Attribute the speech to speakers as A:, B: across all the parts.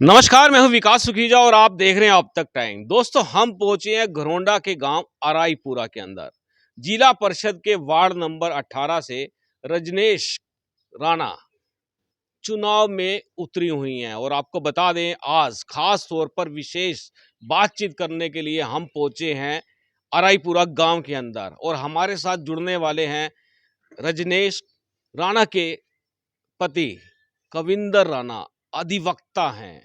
A: नमस्कार, मैं हूं विकास सुखीजा और आप देख रहे हैं अब तक टाइम। दोस्तों, हम पहुंचे हैं घरोंडा के गांव अराईपुरा के अंदर। जिला परिषद के वार्ड नंबर 18 से रजनेश राणा चुनाव में उतरी हुई हैं और आपको बता दें, आज खास तौर पर विशेष बातचीत करने के लिए हम पहुंचे हैं अराईपुरा गांव के अंदर और हमारे साथ जुड़ने वाले हैं रजनेश राणा के पति कविंदर राणा, अधिवक्ता हैं।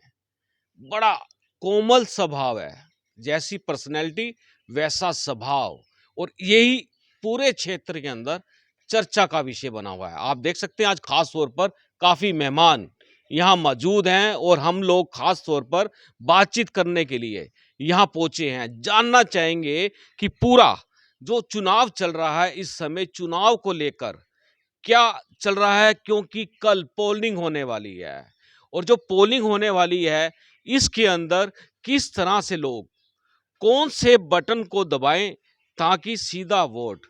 A: बड़ा कोमल स्वभाव है, जैसी पर्सनैलिटी वैसा स्वभाव, और यही पूरे क्षेत्र के अंदर चर्चा का विषय बना हुआ है। आप देख सकते हैं आज खास तौर पर काफी मेहमान यहाँ मौजूद हैं और हम लोग खास तौर पर बातचीत करने के लिए यहाँ पहुंचे हैं। जानना चाहेंगे कि पूरा जो चुनाव चल रहा है इस समय, चुनाव को लेकर क्या चल रहा है, क्योंकि कल पोलिंग होने वाली है और जो पोलिंग होने वाली है इसके अंदर किस तरह से लोग कौन से बटन को दबाएं ताकि सीधा वोट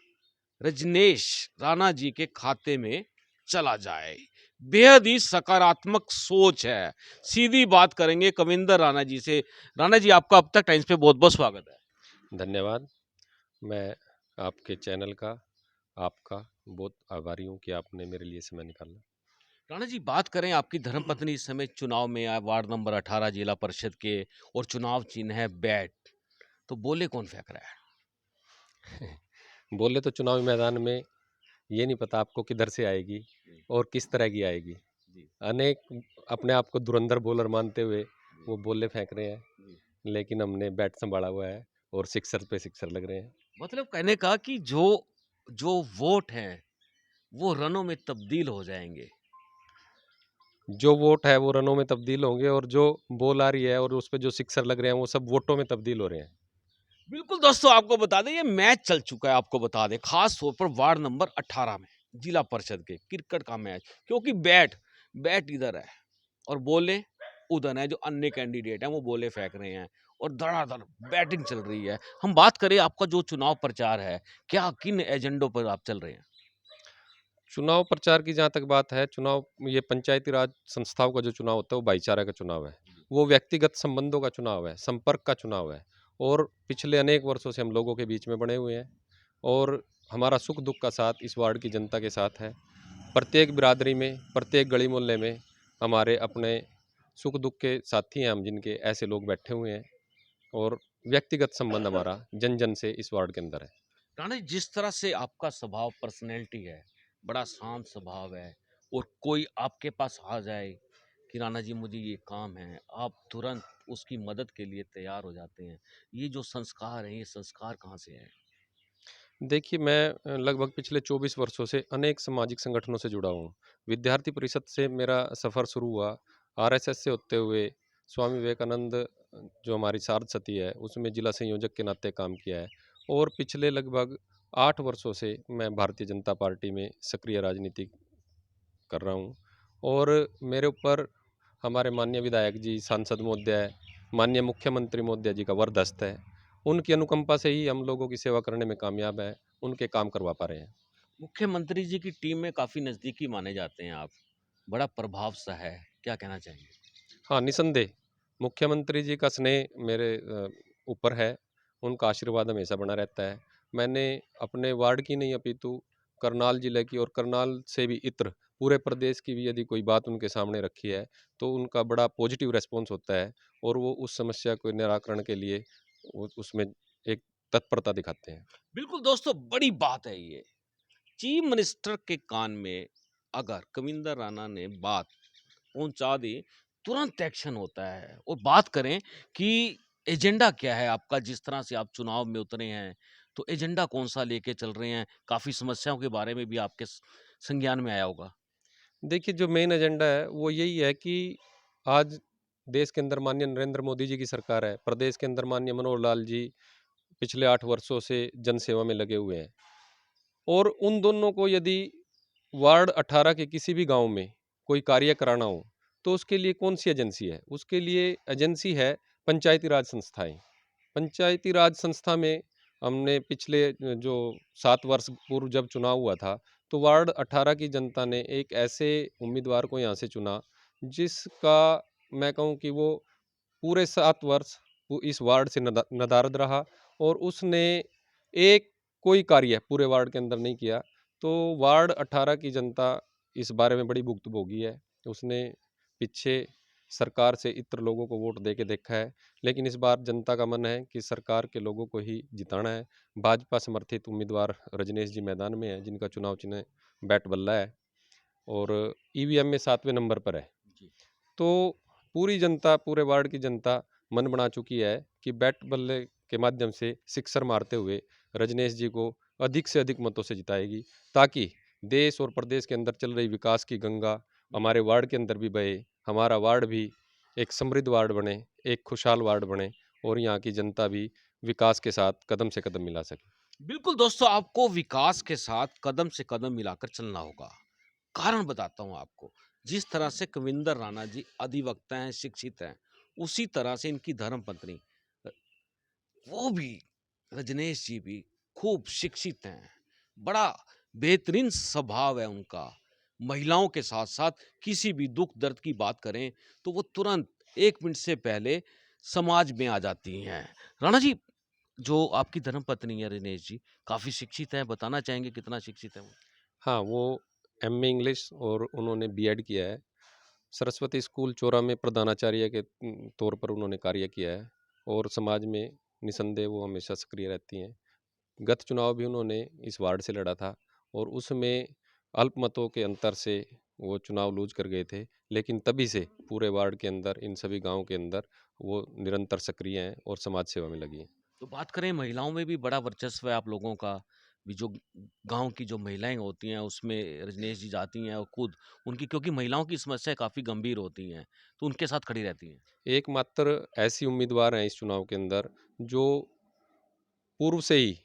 A: रजनेश राणा जी के खाते में चला जाए। बेहद ही सकारात्मक सोच है। सीधी बात करेंगे कविंदर राणा जी से। राणा जी, आपका अब तक टाइम्स पे बहुत बहुत स्वागत है।
B: धन्यवाद। मैं आपके चैनल का, आपका बहुत आभारी हूँ कि आपने मेरे लिए समय निकाला।
A: राणा जी, बात करें आपकी धर्मपत्नी इस समय चुनाव में है, वार्ड नंबर 18 जिला परिषद के, और चुनाव चिन्ह है बैट, तो बोले कौन फेंक रहा है?
B: बोले तो चुनावी मैदान में ये नहीं पता आपको किधर से आएगी और किस तरह की आएगी।
A: जी,
B: अनेक अपने आप को धुरंधर बॉलर मानते हुए
A: जी,
B: वो बॉले फेंक रहे हैं,
A: जी।
B: लेकिन हमने बैट संभाला हुआ है और सिक्सर पे सिक्सर लग रहे हैं।
A: मतलब कहने का कि जो जो वोट हैं वो रनों में तब्दील हो जाएंगे।
B: जो वोट है वो रनों में तब्दील होंगे और जो बॉल आ रही है और उस पे जो सिक्सर लग रहे हैं वो सब वोटों में तब्दील हो रहे हैं।
A: बिल्कुल दोस्तों, आपको बता दें ये मैच चल चुका है। आपको बता दें खास तौर पर वार्ड नंबर 18 में जिला परिषद के क्रिकेट का मैच, क्योंकि बैट बैट इधर है और बोले उधर है। जो अन्य कैंडिडेट हैं वो बोले फेंक रहे हैं और धड़ाधड़ बैटिंग चल रही है। हम बात करें आपका जो चुनाव प्रचार है, क्या किन एजेंडों पर आप चल रहे हैं?
B: चुनाव प्रचार की जहाँ तक बात है, चुनाव ये पंचायती राज संस्थाओं का जो चुनाव होता है, वो भाईचारा का चुनाव है। वो व्यक्तिगत संबंधों का चुनाव है, संपर्क का चुनाव है और पिछले अनेक वर्षों से हम लोगों के बीच में बने हुए हैं और हमारा सुख-दुःख का साथ इस वार्ड की जनता के साथ है। प्रत्येक बिरादरी में, प्रत्येक गली मोहल्ले में हमारे अपने सुख-दुःख के साथी हैं हम, जिनके ऐसे लोग बैठे हुए हैं और व्यक्तिगत संबंध हमारा जन-जन से इस वार्ड के अंदर है।
A: राणा जी, जिस तरह से आपका स्वभाव, पर्सनैलिटी है, बड़ा शांत स्वभाव है, और कोई आपके पास आ जाए कि राणा जी मुझे ये काम है, आप तुरंत उसकी मदद के लिए तैयार हो जाते हैं। ये जो संस्कार हैं, ये संस्कार कहाँ से हैं?
B: देखिए, मैं लगभग पिछले 24 वर्षों से अनेक सामाजिक संगठनों से जुड़ा हूँ। विद्यार्थी परिषद से मेरा सफ़र शुरू हुआ, आरएसएस से होते हुए स्वामी विवेकानंद जो हमारी सारथ सती है, उसमें जिला संयोजक के नाते काम किया है और पिछले लगभग 8 वर्षों से मैं भारतीय जनता पार्टी में सक्रिय राजनीति कर रहा हूँ और मेरे ऊपर हमारे माननीय विधायक जी, सांसद महोदय, माननीय मुख्यमंत्री महोदय जी का वरदस्त है। उनकी अनुकंपा से ही हम लोगों की सेवा करने में कामयाब हैं, उनके काम करवा पा रहे हैं।
A: मुख्यमंत्री जी की टीम में काफ़ी नज़दीकी माने जाते हैं आप, बड़ा प्रभाव सा है, क्या कहना चाहेंगे?
B: हाँ, निसंदेह मुख्यमंत्री जी का स्नेह मेरे ऊपर है, उनका आशीर्वाद हमेशा बना रहता है। मैंने अपने वार्ड की नहीं अपितु करनाल जिले की और करनाल से भी इतर पूरे प्रदेश की भी यदि कोई बात उनके सामने रखी है, तो उनका बड़ा पॉजिटिव रिस्पॉन्स होता है और वो उस समस्या को निराकरण के लिए उसमें एक तत्परता दिखाते हैं।
A: बिल्कुल दोस्तों, बड़ी बात है ये। चीफ मिनिस्टर के कान में अगर कविंदर राणा ने बात पहुंचा दी, तुरंत एक्शन होता है। और बात करें कि एजेंडा क्या है आपका, जिस तरह से आप चुनाव में उतरे हैं, तो एजेंडा कौन-सा लेके चल रहे हैं? काफ़ी समस्याओं के बारे में भी आपके संज्ञान में आया होगा।
B: देखिए, जो मेन एजेंडा है वो यही है कि आज देश के अंदर माननीय नरेंद्र मोदी जी की सरकार है, प्रदेश के अंदर माननीय मनोहर लाल जी पिछले 8 वर्षों से जनसेवा में लगे हुए हैं और उन दोनों को यदि वार्ड 18 के किसी भी गांव में कोई कार्य कराना हो, तो उसके लिए कौन-सी एजेंसी है? उसके लिए एजेंसी है पंचायती राज संस्थाएँ। पंचायती राज संस्था में हमने पिछले जो 7 वर्ष पूर्व जब चुनाव हुआ था, तो वार्ड 18 की जनता ने एक ऐसे उम्मीदवार को यहाँ से चुना, जिसका मैं कहूँ कि वो पूरे 7 वर्ष वो इस वार्ड से नदारद रहा और उसने एक कोई कार्य पूरे वार्ड के अंदर नहीं किया। तो वार्ड 18 की जनता इस बारे में बड़ी भुक्तभोगी है। उसने पीछे सरकार से इत्र लोगों को वोट दे के देखा है, लेकिन इस बार जनता का मन है कि सरकार के लोगों को ही जिताना है। भाजपा समर्थित उम्मीदवार रजनेश जी मैदान में हैं, जिनका चुनाव चिन्ह बैट बल्ला है और ईवीएम में 7वें नंबर पर है।
A: जी।
B: तो पूरी जनता, पूरे वार्ड की जनता मन बना चुकी है कि बैट बल्ले के माध्यम से सिक्सर मारते हुए रजनेश जी को अधिक से अधिक मतों से जिताएगी, ताकि देश और प्रदेश के अंदर चल रही विकास की गंगा हमारे वार्ड के अंदर भी बहे, हमारा वार्ड भी एक समृद्ध वार्ड बने, एक खुशहाल वार्ड बने और यहाँ की जनता भी विकास के साथ कदम से कदम मिला सके।
A: बिल्कुल दोस्तों, आपको विकास के साथ कदम से कदम मिलाकर चलना होगा। कारण बताता हूँ आपको। जिस तरह से कविंदर राणा जी अधिवक्ता हैं, शिक्षित हैं, उसी तरह से इनकी धर्मपत्नी अ, वो भी, रजनेश जी भी खूब शिक्षित हैं। बड़ा बेहतरीन स्वभाव है उनका। महिलाओं के साथ-साथ किसी भी दुःख-दर्द की बात करें, तो वो तुरंत 1 मिनट से पहले समाज में आ जाती हैं। राणा जी, जो आपकी धर्मपत्नी है रजनेश जी, काफ़ी शिक्षित हैं, बताना चाहेंगे कितना शिक्षित हैं वो?
B: हाँ, वो एमए इंग्लिश और उन्होंने बीएड किया है। सरस्वती स्कूल चोरा में प्रधानाचार्य के तौर पर उन्होंने कार्य किया है और समाज में निसंदेह वो हमेशा सक्रिय रहती हैं। गत चुनाव भी उन्होंने इस वार्ड से लड़ा था और उसमें अल्पमतों के अंतर से वो चुनाव लूज़ कर गए थे। लेकिन तभी से पूरे वार्ड के अंदर, इन सभी गाँव के अंदर वो निरंतर सक्रिय हैं और समाज सेवा में लगी हैं।
A: तो बात करें महिलाओं में भी बड़ा वर्चस्व है आप लोगों का। भी जो गाँव की जो महिलाएँ होती हैं उसमें रजनेश जी जाती हैं और खुद उनकी, क्योंकि महिलाओं की समस्याएँ काफ़ी गंभीर होती हैं, तो उनके साथ खड़ी रहती हैं।
B: एकमात्र ऐसी उम्मीदवार हैं इस चुनाव के अंदर जो पूर्व से ही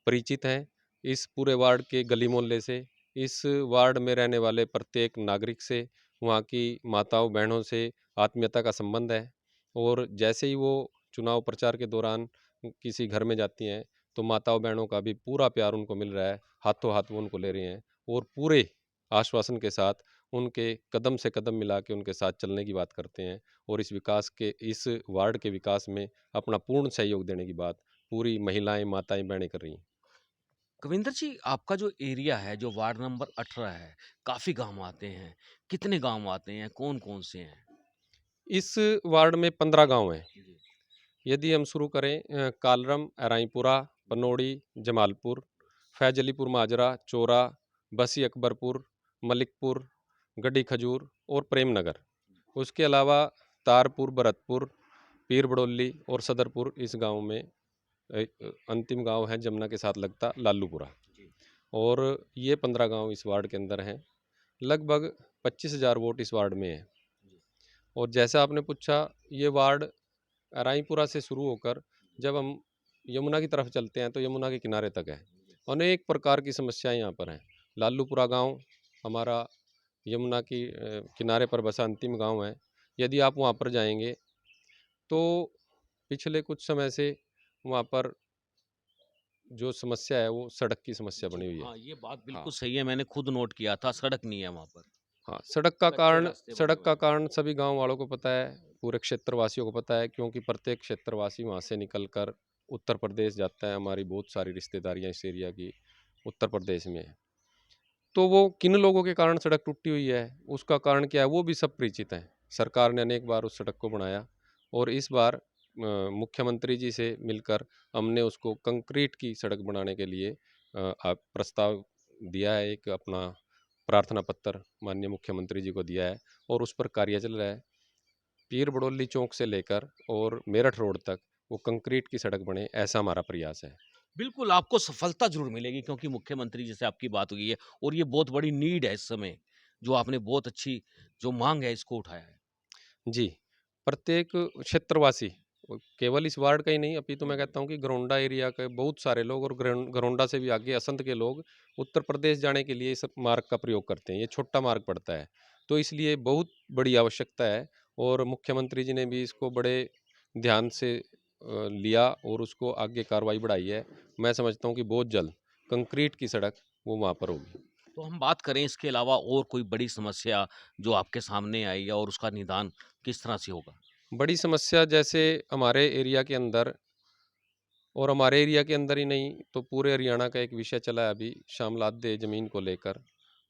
B: परिचित हैं इस पूरे वार्ड के गली मोहल्ले से, इस वार्ड में रहने वाले प्रत्येक नागरिक से, वहाँ की माताओं बहनों से आत्मीयता का संबंध है और जैसे ही वो चुनाव प्रचार के दौरान किसी घर में जाती हैं, तो माताओं बहनों का भी पूरा प्यार उनको मिल रहा है, हाथों हाथ वो उनको ले रही हैं और पूरे आश्वासन के साथ उनके कदम से कदम मिला के उनके साथ चलने की बात करते हैं और इस वार्ड के विकास में अपना पूर्ण सहयोग देने की बात पूरी महिलाएं, माताएं, बहनें कर रही हैं।
A: कविंदर जी, आपका जो एरिया है, जो वार्ड नंबर 18 है, काफ़ी गाँव आते हैं। कितने गाँव आते हैं? कौन-कौन से हैं?
B: इस वार्ड में 15 गांव हैं।
A: जी।
B: यदि हम शुरू करें कालरम, अराईपुरा, पनोड़ी, जमालपुर, फैजलीपुर माजरा, चोरा, बसी अकबरपुर, मलिकपुर, गड्डी खजूर और प्रेम नगर। उसके अलावा तारपुर, भरतपुर, पीर बड़ोली और सदरपुर इस गांव में अंतिम गांव है जमुना के साथ लगता लालूपुरा।
A: जी।
B: और ये 15 गांव इस वार्ड के अंदर हैं। लगभग 25,000 वोट इस वार्ड में है।
A: जी।
B: और जैसा आपने पूछा, ये वार्ड राईपुरा से शुरू होकर जब हम यमुना की तरफ चलते हैं तो यमुना के किनारे तक है। अनेक प्रकार की समस्याएं यहाँ पर हैं। लालूपुरा गांव हमारा यमुना की किनारे पर बसा अंतिम गांव है। यदि आप वहाँ पर जाएंगे तो पिछले कुछ समय से वहाँ पर जो समस्या है वो सड़क की समस्या
A: जी,
B: बनी हुई है।
A: हाँ, ये बात
B: हाँ,
A: बिल्कुल सही है, मैंने खुद नोट किया था, सड़क नहीं है वहाँ पर।
B: हाँ,
A: कच्चे रास्ते बने
B: सड़क
A: हुए
B: का
A: हैं।
B: कारण सभी गांव वालों को पता है, पूरे क्षेत्रवासियों को पता है, क्योंकि प्रत्येक क्षेत्रवासी वहाँ से निकलकर उत्तर प्रदेश जाता है। हमारी बहुत सारी रिश्तेदारियाँ इस एरिया की उत्तर प्रदेश में है। तो वो किन लोगों के कारण सड़क टूटी हुई है, उसका कारण क्या है, वो भी सब परिचित हैं। सरकार ने अनेक बार उस सड़क को बनाया और इस बार मुख्यमंत्री जी से मिलकर हमने उसको कंक्रीट की सड़क बनाने के लिए आप प्रस्ताव दिया है, एक अपना प्रार्थना पत्र माननीय मुख्यमंत्री जी को दिया है और उस पर कार्य चल रहा है। पीर बड़ोली चौक से लेकर और मेरठ रोड तक वो कंक्रीट की सड़क बने, ऐसा हमारा प्रयास है।
A: बिल्कुल, आपको सफलता ज़रूर मिलेगी, क्योंकि मुख्यमंत्री जी से आपकी बात हुई है और ये बहुत बड़ी नीड है इस समय, जो आपने बहुत अच्छी जो माँग है इसको उठाया है।
B: जी, प्रत्येक क्षेत्रवासी केवल इस वार्ड का ही नहीं, अभी तो मैं
A: हुँ।
B: कहता हूँ कि घरौंडा एरिया के बहुत सारे लोग और घरौंडा से भी आगे असंध के लोग उत्तर प्रदेश जाने के लिए इस मार्ग का प्रयोग करते हैं। ये छोटा मार्ग पड़ता है, तो इसलिए बहुत बड़ी आवश्यकता है और मुख्यमंत्री जी ने भी इसको बड़े ध्यान से लिया और उसको आगे कार्रवाई बढ़ाई है। मैं समझता हूँ कि बहुत जल्द कंक्रीट की सड़क वो वहाँ पर होगी।
A: तो हम बात करें इसके अलावा और कोई बड़ी समस्या जो आपके सामने आई है और उसका निदान किस तरह से होगा?
B: बड़ी समस्या जैसे हमारे एरिया के अंदर, और हमारे एरिया के अंदर ही नहीं तो पूरे हरियाणा का एक विषय चला है अभी श्यामलात दे ज़मीन को लेकर।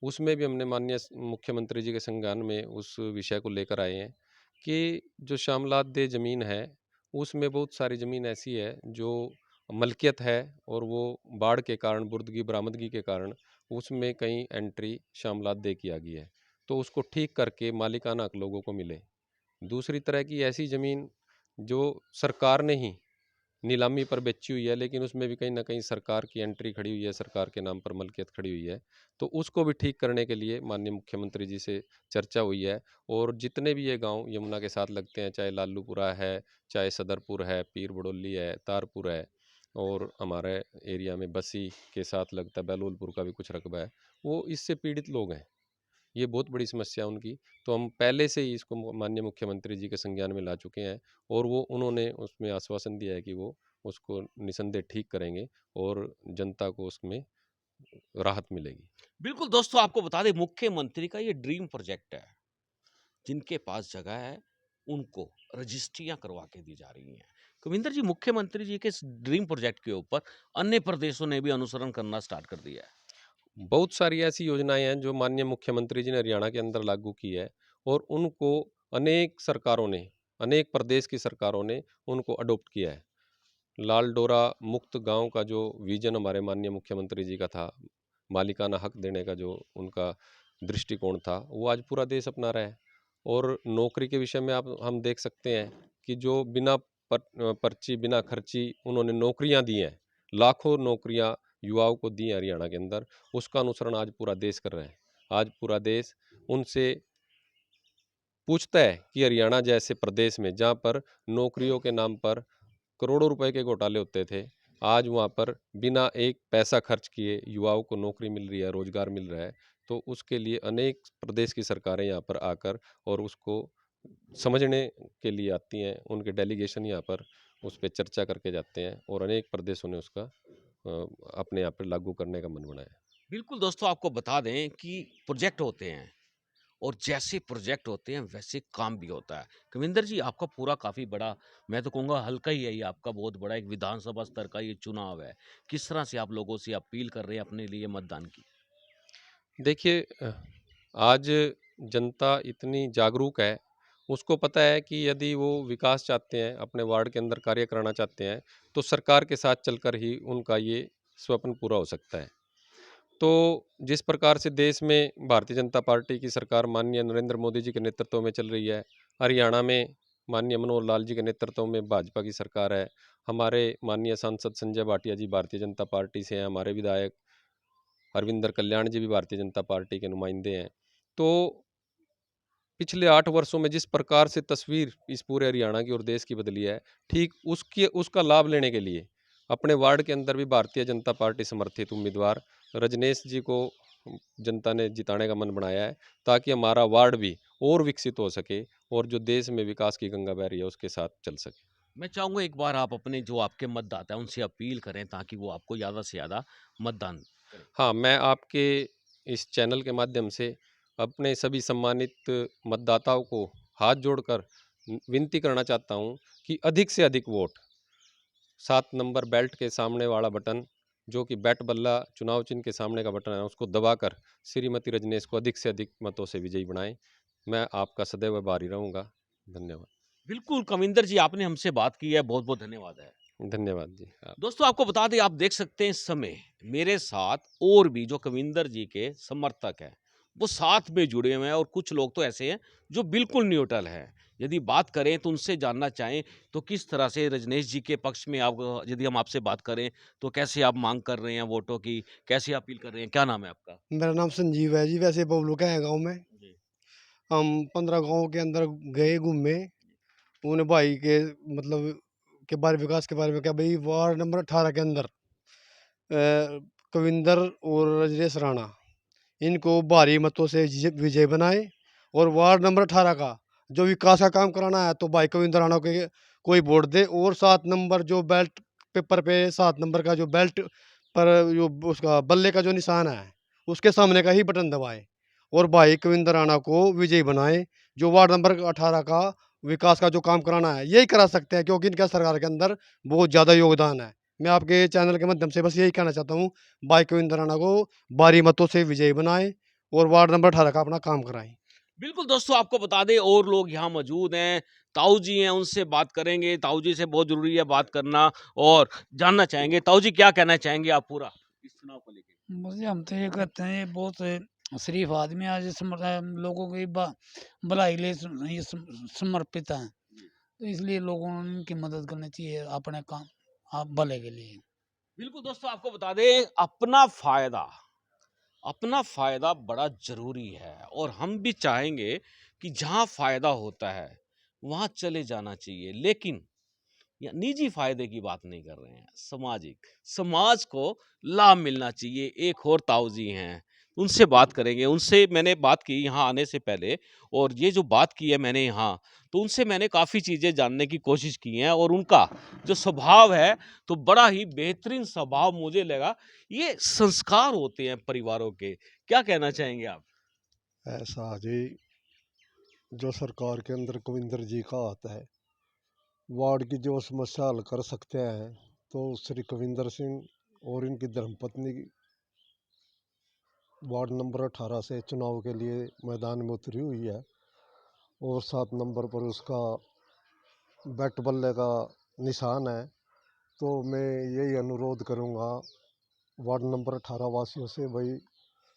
B: उसमें भी हमने माननीय मुख्यमंत्री जी के संज्ञान में उस विषय को लेकर आए हैं कि जो श्यामलात दे ज़मीन है, उसमें बहुत सारी ज़मीन ऐसी है जो मलकियत है, और वो बाढ़ के कारण, बुर्दगी बरामदगी के कारण उसमें कहीं एंट्री श्यामलात दे की आ गई है। तो उसको ठीक करके मालिकाना हक लोगों को मिले। दूसरी तरह की ऐसी ज़मीन जो सरकार ने ही नीलामी पर बेची हुई है, लेकिन उसमें भी कहीं न कहीं सरकार की एंट्री खड़ी हुई है, सरकार के नाम पर मलकियत खड़ी हुई है। तो उसको भी ठीक करने के लिए माननीय मुख्यमंत्री जी से चर्चा हुई है, और जितने भी ये गाँव यमुना के साथ लगते हैं, चाहे लालूपुरा है, चाहे सदरपुर है, पीर बड़ोली है, तारपुर है, और हमारे एरिया में बसी के साथ लगता है, बहलोलपुर का भी कुछ रकबा है, वो इससे पीड़ित लोग हैं। ये बहुत बड़ी समस्या है उनकी। तो हम पहले से ही इसको माननीय मुख्यमंत्री जी के संज्ञान में ला चुके हैं, और वो उन्होंने उसमें आश्वासन दिया है कि वो उसको निसंदेह ठीक करेंगे और जनता को उसमें राहत मिलेगी।
A: बिल्कुल दोस्तों, आपको बता दें मुख्यमंत्री का ये ड्रीम प्रोजेक्ट है। जिनके पास जगह है, उनको रजिस्ट्रियाँ करवा के दी जा रही हैं। कविंदर जी, मुख्यमंत्री जी के इस ड्रीम प्रोजेक्ट के ऊपर अन्य प्रदेशों ने भी अनुसरण करना स्टार्ट कर दिया है।
B: बहुत सारी ऐसी योजनाएँ हैं जो माननीय मुख्यमंत्री जी ने हरियाणा के अंदर लागू की है, और उनको अनेक सरकारों ने, अनेक प्रदेश की सरकारों ने उनको अडॉप्ट किया है। लाल डोरा मुक्त गाँव का जो विज़न हमारे माननीय मुख्यमंत्री जी का था, मालिकाना हक देने का जो उनका दृष्टिकोण था, वो आज पूरा देश अपना रहा है। और नौकरी के विषय में आप हम देख सकते हैं कि जो बिना पर्ची, बिना खर्ची उन्होंने नौकरियाँ दी हैं, लाखों नौकरियाँ युवाओं को दी हैं हरियाणा के अंदर, उसका अनुसरण आज पूरा देश कर रहा है। आज पूरा देश उनसे पूछता है कि हरियाणा जैसे प्रदेश में जहाँ पर नौकरियों के नाम पर करोड़ों रुपए के घोटाले होते थे, आज वहाँ पर बिना एक पैसा खर्च किए युवाओं को नौकरी मिल रही है, रोजगार मिल रहा है। तो उसके लिए अनेक प्रदेश की सरकारें यहाँ पर आकर और उसको समझने के लिए आती हैं, उनके डेलीगेशन यहाँ पर उस पे चर्चा करके जाते हैं, और अनेक प्रदेशों ने उसका अपने यहाँ पे लागू करने का मन बनाया।
A: बिल्कुल दोस्तों, आपको बता दें कि प्रोजेक्ट होते हैं और जैसे प्रोजेक्ट होते हैं वैसे काम भी होता है। कविंदर जी, आपका पूरा काफ़ी बड़ा, मैं तो कहूँगा हल्का ही है ये, आपका बहुत बड़ा एक विधानसभा स्तर का ये चुनाव है। किस तरह से आप लोगों से अपील कर रहे हैं अपने लिए मतदान की?
B: देखिए आज जनता इतनी जागरूक है, उसको पता है कि यदि वो विकास चाहते हैं, अपने वार्ड के अंदर कार्य कराना चाहते हैं, तो सरकार के साथ चलकर ही उनका ये स्वप्न पूरा हो सकता है। तो जिस प्रकार से देश में भारतीय जनता पार्टी की सरकार माननीय नरेंद्र मोदी जी के नेतृत्व में चल रही है, हरियाणा में माननीय मनोहर लाल जी के नेतृत्व में भाजपा की सरकार है, हमारे माननीय सांसद संजय भाटिया जी भारतीय जनता पार्टी से हैं, हमारे विधायक हरविंदर कल्याण जी भी भारतीय जनता पार्टी के नुमाइंदे हैं। तो पिछले 8 वर्षों में जिस प्रकार से तस्वीर इस पूरे हरियाणा की और देश की बदली है, ठीक उसकी उसका लाभ लेने के लिए अपने वार्ड के अंदर भी भारतीय जनता पार्टी समर्थित उम्मीदवार रजनेश जी को जनता ने जिताने का मन बनाया है, ताकि हमारा वार्ड भी और विकसित हो सके और जो देश में विकास की गंगा बह रही है, उसके साथ चल सके।
A: मैं चाहूँगा एक बार आप अपने जो आपके मतदाता हैं उनसे अपील करें ताकि वो आपको ज़्यादा से ज़्यादा मतदान करें।
B: हाँ, मैं आपके इस चैनल के माध्यम से अपने सभी सम्मानित मतदाताओं को हाथ जोड़कर विनती करना चाहता हूँ कि अधिक से अधिक वोट 7 नंबर बेल्ट के सामने वाला बटन, जो कि बैट बल्ला चुनाव चिन्ह के सामने का बटन है, उसको दबाकर श्रीमती रजनीश को अधिक से अधिक मतों से विजयी बनाएं। मैं आपका सदैव आभारी रहूँगा। धन्यवाद।
A: बिल्कुल, कविंदर जी, आपने हमसे बात की है, बहुत-बहुत धन्यवाद है।
B: धन्यवाद जी।
A: दोस्तों, आपको बता दें, आप देख सकते हैं इस समय मेरे साथ और भी जो कविंदर जी के समर्थक हैं, वो साथ में जुड़े हुए हैं और कुछ लोग तो ऐसे हैं जो बिल्कुल न्यूट्रल हैं। यदि बात करें तो उनसे जानना चाहें तो किस तरह से रजनीश जी के पक्ष में आप, यदि हम आपसे बात करें तो कैसे आप माँग कर रहे हैं वोटों की? कैसे अपील कर रहे हैं? क्या नाम है आपका?
C: मेरा नाम संजीव है जी, वैसे बबलू का है गाँव में।
A: जी।
C: हम 15 गाँव के अंदर गए घूमे, उन्होंने भाई के मतलब के बारे विकास के बारे में कहा भई वार्ड नंबर 18 के अंदर कविंदर और रजनीश राणा इनको भारी मतों से विजय बनाए और वार्ड नंबर 18 का जो विकास का काम कराना है तो भाई कविंदर राणा के कोई वोट दे और 7 नंबर जो बेल्ट पेपर पे 7 नंबर का जो बेल्ट पर जो उसका बल्ले का जो निशान है, उसके सामने का ही बटन दबाएं और भाई कविंदर राणा को विजयी बनाएं, जो वार्ड नंबर 18 का विकास का जो काम कराना है यही करा सकते हैं, क्योंकि इनका सरकार के अंदर बहुत ज़्यादा योगदान है। मैं आपके चैनल के माध्यम से बस यही कहना चाहता हूँ, भाई कविंदर राणा को भारी मतों से विजयी बनाएं और वार्ड नंबर 18 का अपना काम कराएं।
A: बिल्कुल दोस्तों, आपको बता दें और लोग यहाँ मौजूद हैं, ताऊ जी हैं, उनसे बात करेंगे। ताऊ जी से बहुत ज़रूरी है बात करना और जानना चाहेंगे। ताऊ जी क्या कहना चाहेंगे आप पूरा इस चुनाव को लेके?
D: मुझे हम तो ये कहते हैं, ये बहुत शरीफ आदमी है, लोगों की भलाई लिए ये समर्पित हैं, तो इसलिए लोगों ने इनकी मदद करनी चाहिए अपने काम आप भले के लिए।
A: बिल्कुल दोस्तों, आपको बता दें अपना फ़ायदा बड़ा ज़रूरी है और हम भी चाहेंगे कि जहाँ फ़ायदा होता है, वहाँ चले जाना चाहिए। लेकिन या निजी फ़ायदे की बात नहीं कर रहे हैं, सामाजिक। समाज को लाभ मिलना चाहिए। एक और ताऊ जी हैं, उनसे बात करेंगे। उनसे मैंने बात की यहाँ आने से पहले और ये जो बात की है मैंने यहाँ, तो उनसे मैंने काफ़ी चीज़ें जानने की कोशिश की हैं और उनका जो स्वभाव है, तो बड़ा ही बेहतरीन स्वभाव मुझे लगा। ये संस्कार होते हैं परिवारों के। क्या कहना चाहेंगे आप?
C: ऐसा जी, जो सरकार के अंदर कविंदर जी का आता है, वार्ड की जो समस्या हल कर सकते हैं, तो श्री कविंदर सिंह और इनकी धर्मपत्नी वार्ड नंबर 18 से चुनाव के लिए मैदान में उतरी हुई है और 7 नंबर पर उसका बैट बल्ले का निशान है। तो मैं यही अनुरोध करूंगा वार्ड नंबर 18 वासियों से, भाई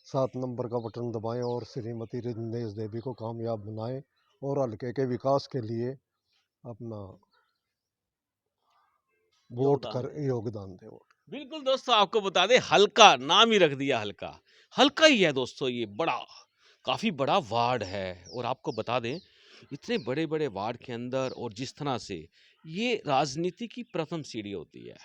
C: 7 नंबर का बटन दबाएं और श्रीमती रजनीश देवी को कामयाब बनाएं और हल्के के विकास के लिए अपना योगदान दें।
A: बिल्कुल दोस्तों, आपको बता दें हल्का नाम ही रख दिया, हल्का हल्का ही है दोस्तों। ये काफ़ी बड़ा वार्ड है और आपको बता दें इतने बड़े बड़े वार्ड के अंदर और जिस तरह से ये राजनीति की प्रथम सीढ़ी होती है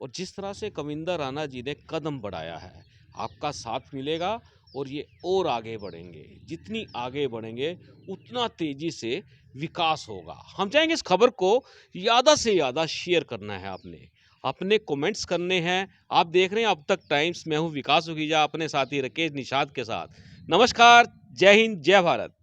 A: और जिस तरह से कविंदर राणा जी ने कदम बढ़ाया है, आपका साथ मिलेगा और ये और आगे बढ़ेंगे। जितनी आगे बढ़ेंगे उतना तेजी से विकास होगा। हम चाहेंगे इस खबर को ज़्यादा से ज़्यादा शेयर करना है, आपने अपने कमेंट्स करने हैं। आप देख रहे हैं अब तक टाइम्स। मैं हूँ विकास उखीजा अपने साथी राकेश निषाद के साथ। नमस्कार, जय हिंद, जय Bharat.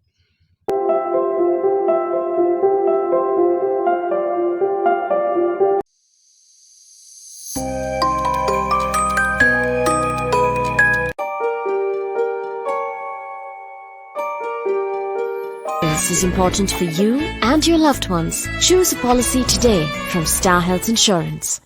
E: This is important for you and your loved ones. Choose a policy today from Star Health Insurance.